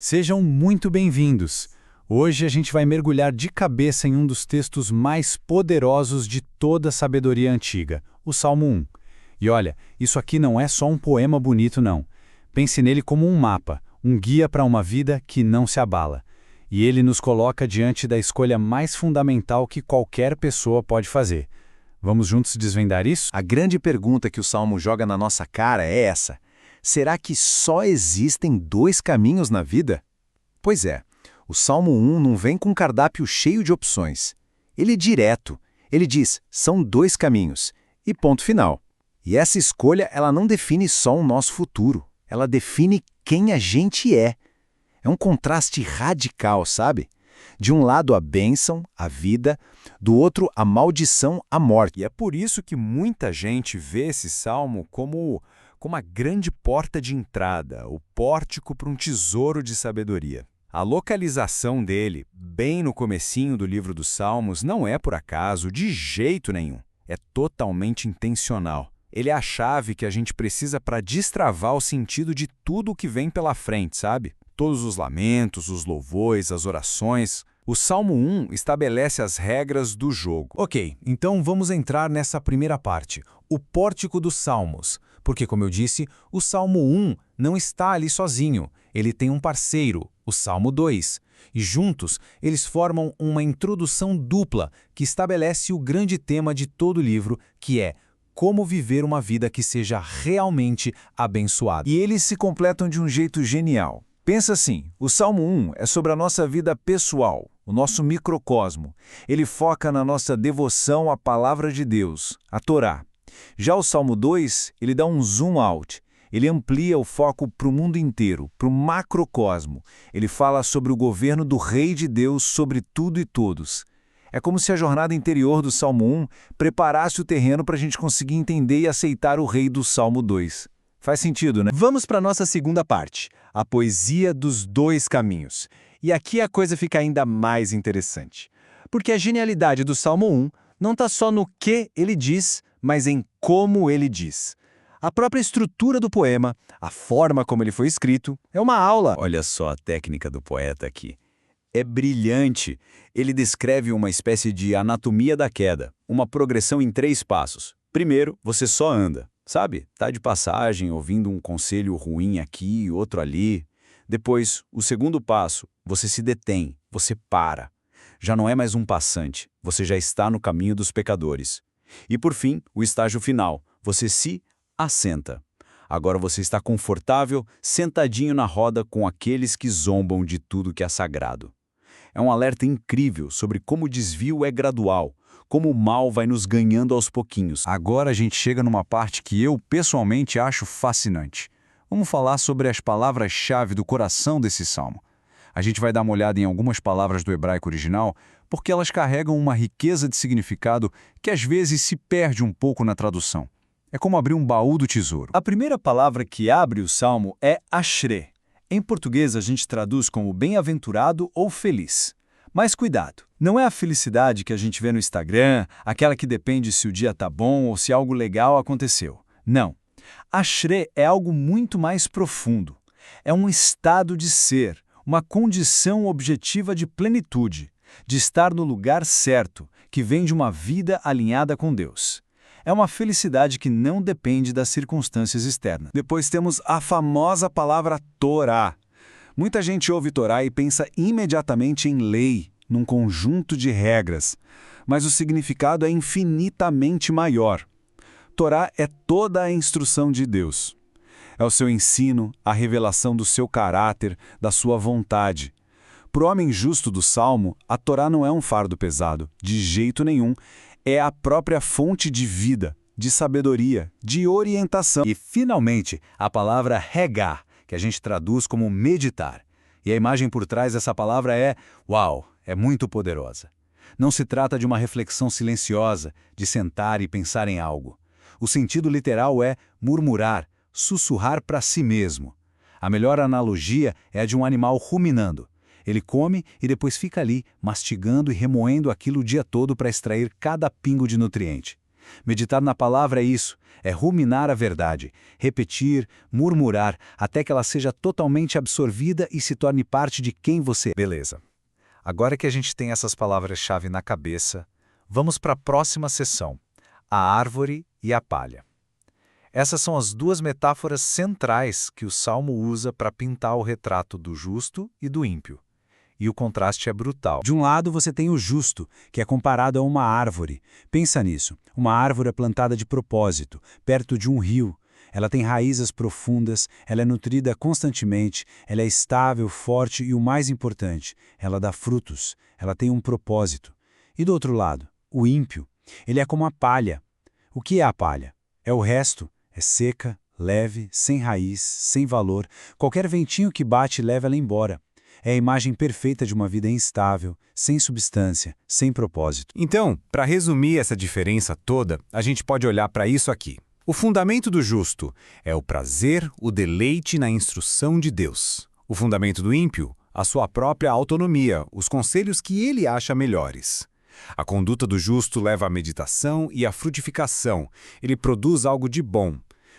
Sejam muito bem-vindos! Hoje a gente vai mergulhar de cabeça em um dos textos mais poderosos de toda a sabedoria antiga, o Salmo 1. E olha, isso aqui não é só um poema bonito, não. Pense nele como um mapa, um guia para uma vida que não se abala. E ele nos coloca diante da escolha mais fundamental que qualquer pessoa pode fazer. Vamos juntos desvendar isso? A grande pergunta que o Salmo joga na nossa cara é essa: será que só existem dois caminhos na vida? Pois é, o Salmo 1 não vem com um cardápio cheio de opções. Ele é direto. Ele diz, são dois caminhos. E ponto final. E essa escolha, ela não define só o nosso futuro. Ela define quem a gente é. É um contraste radical, sabe? De um lado a bênção, a vida, do outro a maldição, a morte. E é por isso que muita gente vê esse salmo como a grande porta de entrada, o pórtico para um tesouro de sabedoria. A localização dele, bem no comecinho do livro dos Salmos, não é por acaso, de jeito nenhum. É totalmente intencional. Ele é a chave que a gente precisa para destravar o sentido de tudo o que vem pela frente, sabe? Todos os lamentos, os louvores, as orações. O Salmo 1 estabelece as regras do jogo. Ok, então vamos entrar nessa primeira parte, o pórtico dos Salmos. Porque, como eu disse, o Salmo 1 não está ali sozinho. Ele tem um parceiro, o Salmo 2. E juntos, eles formam uma introdução dupla que estabelece o grande tema de todo o livro, que é como viver uma vida que seja realmente abençoada. E eles se completam de um jeito genial. Pensa assim, o Salmo 1 é sobre a nossa vida pessoal, o nosso microcosmo. Ele foca na nossa devoção à palavra de Deus, a Torá. Já o Salmo 2, ele dá um zoom out. Ele amplia o foco para o mundo inteiro, para o macrocosmo. Ele fala sobre o governo do Rei de Deus sobre tudo e todos. É como se a jornada interior do Salmo 1 preparasse o terreno para a gente conseguir entender e aceitar o Rei do Salmo 2. Faz sentido, né? Vamos para a nossa segunda parte, a poesia dos dois caminhos. E aqui a coisa fica ainda mais interessante. Porque a genialidade do Salmo 1 não está só no que ele diz, mas em como ele diz. A própria estrutura do poema, a forma como ele foi escrito, é uma aula. Olha só a técnica do poeta aqui. É brilhante. Ele descreve uma espécie de anatomia da queda, uma progressão em 3 passos. Primeiro, você só anda, sabe? Tá de passagem, ouvindo um conselho ruim aqui, outro ali. Depois, o segundo passo, você se detém, você para. Já não é mais um passante, você já está no caminho dos pecadores. E por fim, o estágio final, você se assenta. Agora você está confortável, sentadinho na roda com aqueles que zombam de tudo que é sagrado. É um alerta incrível sobre como o desvio é gradual, como o mal vai nos ganhando aos pouquinhos. Agora a gente chega numa parte que eu, pessoalmente, acho fascinante. Vamos falar sobre as palavras-chave do coração desse salmo. A gente vai dar uma olhada em algumas palavras do hebraico original, porque elas carregam uma riqueza de significado que às vezes se perde um pouco na tradução. É como abrir um baú do tesouro. A primeira palavra que abre o salmo é ashré. Em português a gente traduz como bem-aventurado ou feliz. Mas cuidado, não é a felicidade que a gente vê no Instagram, aquela que depende se o dia tá bom ou se algo legal aconteceu. Não. Ashré é algo muito mais profundo. É um estado de ser, uma condição objetiva de plenitude, de estar no lugar certo, que vem de uma vida alinhada com Deus. É uma felicidade que não depende das circunstâncias externas. Depois temos a famosa palavra Torá. Muita gente ouve Torá e pensa imediatamente em lei, num conjunto de regras. Mas o significado é infinitamente maior. Torá é toda a instrução de Deus. É o seu ensino, a revelação do seu caráter, da sua vontade. Para o homem justo do Salmo, a Torá não é um fardo pesado, de jeito nenhum. É a própria fonte de vida, de sabedoria, de orientação. E, finalmente, a palavra regar, que a gente traduz como meditar. E a imagem por trás dessa palavra é, uau, é muito poderosa. Não se trata de uma reflexão silenciosa, de sentar e pensar em algo. O sentido literal é murmurar, sussurrar para si mesmo. A melhor analogia é a de um animal ruminando. Ele come e depois fica ali, mastigando e remoendo aquilo o dia todo para extrair cada pingo de nutriente. Meditar na palavra é isso, é ruminar a verdade, repetir, murmurar, até que ela seja totalmente absorvida e se torne parte de quem você é. Beleza. Agora que a gente tem essas palavras-chave na cabeça, vamos para a próxima sessão, a árvore e a palha. Essas são as duas metáforas centrais que o Salmo usa para pintar o retrato do justo e do ímpio. E o contraste é brutal. De um lado você tem o justo, que é comparado a uma árvore. Pensa nisso, uma árvore é plantada de propósito, perto de um rio. Ela tem raízes profundas, ela é nutrida constantemente, ela é estável, forte e o mais importante, ela dá frutos, ela tem um propósito. E do outro lado, o ímpio, ele é como a palha. O que é a palha? É o resto, é seca, leve, sem raiz, sem valor, qualquer ventinho que bate leva ela embora. É a imagem perfeita de uma vida instável, sem substância, sem propósito. Então, para resumir essa diferença toda, a gente pode olhar para isso aqui. O fundamento do justo é o prazer, o deleite na instrução de Deus. O fundamento do ímpio, a sua própria autonomia, os conselhos que ele acha melhores. A conduta do justo leva à meditação e à frutificação. Ele produz algo de bom.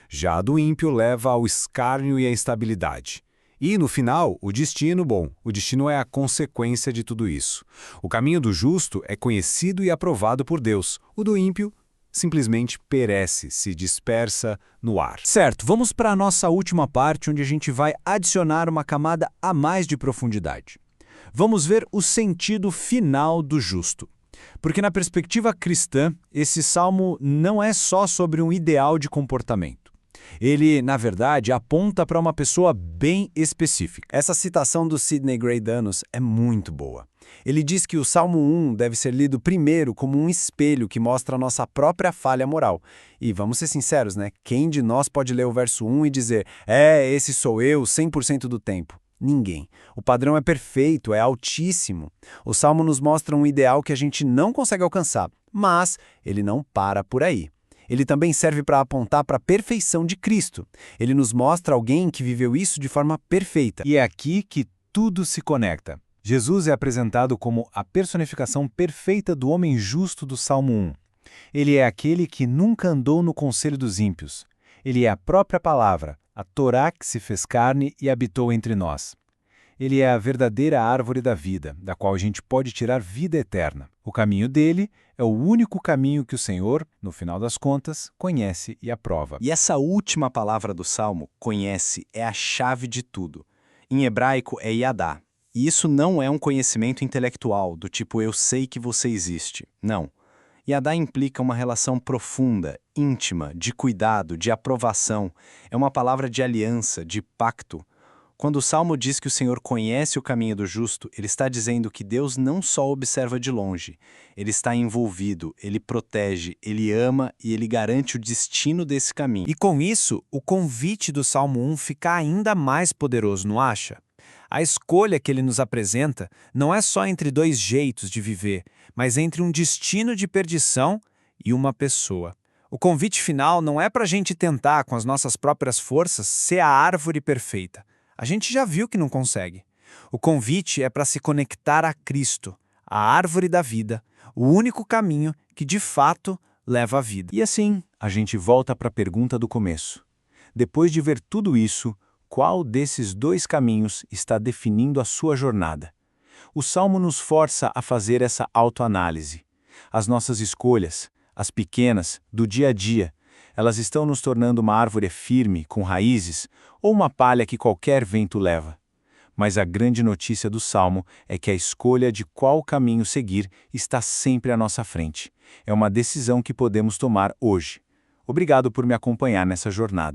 Já a do ímpio leva ao escárnio e à instabilidade. E, no final, o destino, o destino é a consequência de tudo isso. O caminho do justo é conhecido e aprovado por Deus. O do ímpio simplesmente perece, se dispersa no ar. Certo, vamos para a nossa última parte, onde a gente vai adicionar uma camada a mais de profundidade. Vamos ver o sentido final do justo. Porque na perspectiva cristã, esse salmo não é só sobre um ideal de comportamento. Ele, na verdade, aponta para uma pessoa bem específica. Essa citação do Sidney Gray Danos é muito boa. Ele diz que o Salmo 1 deve ser lido primeiro como um espelho que mostra a nossa própria falha moral. E vamos ser sinceros, né? Quem de nós pode ler o verso 1 e dizer esse sou eu 100% do tempo? Ninguém. O padrão é perfeito, é altíssimo. O Salmo nos mostra um ideal que a gente não consegue alcançar, mas ele não para por aí. Ele também serve para apontar para a perfeição de Cristo. Ele nos mostra alguém que viveu isso de forma perfeita. E é aqui que tudo se conecta. Jesus é apresentado como a personificação perfeita do homem justo do Salmo 1. Ele é aquele que nunca andou no conselho dos ímpios. Ele é a própria palavra, a Torá que se fez carne e habitou entre nós. Ele é a verdadeira árvore da vida, da qual a gente pode tirar vida eterna. O caminho dele é o único caminho que o Senhor, no final das contas, conhece e aprova. E essa última palavra do Salmo, conhece, é a chave de tudo. Em hebraico é yadá. E isso não é um conhecimento intelectual, do tipo eu sei que você existe. Não. Yadá implica uma relação profunda, íntima, de cuidado, de aprovação. É uma palavra de aliança, de pacto. Quando o Salmo diz que o Senhor conhece o caminho do justo, ele está dizendo que Deus não só observa de longe, ele está envolvido, ele protege, ele ama e ele garante o destino desse caminho. E com isso, o convite do Salmo 1 fica ainda mais poderoso, não acha? A escolha que ele nos apresenta não é só entre dois jeitos de viver, mas entre um destino de perdição e uma pessoa. O convite final não é para a gente tentar, com as nossas próprias forças, ser a árvore perfeita. A gente já viu que não consegue. O convite é para se conectar a Cristo, a árvore da vida, o único caminho que, de fato, leva à vida. E assim, a gente volta para a pergunta do começo. Depois de ver tudo isso, qual desses dois caminhos está definindo a sua jornada? O Salmo nos força a fazer essa autoanálise. As nossas escolhas, as pequenas, do dia a dia, elas estão nos tornando uma árvore firme, com raízes, ou uma palha que qualquer vento leva. Mas a grande notícia do Salmo é que a escolha de qual caminho seguir está sempre à nossa frente. É uma decisão que podemos tomar hoje. Obrigado por me acompanhar nessa jornada.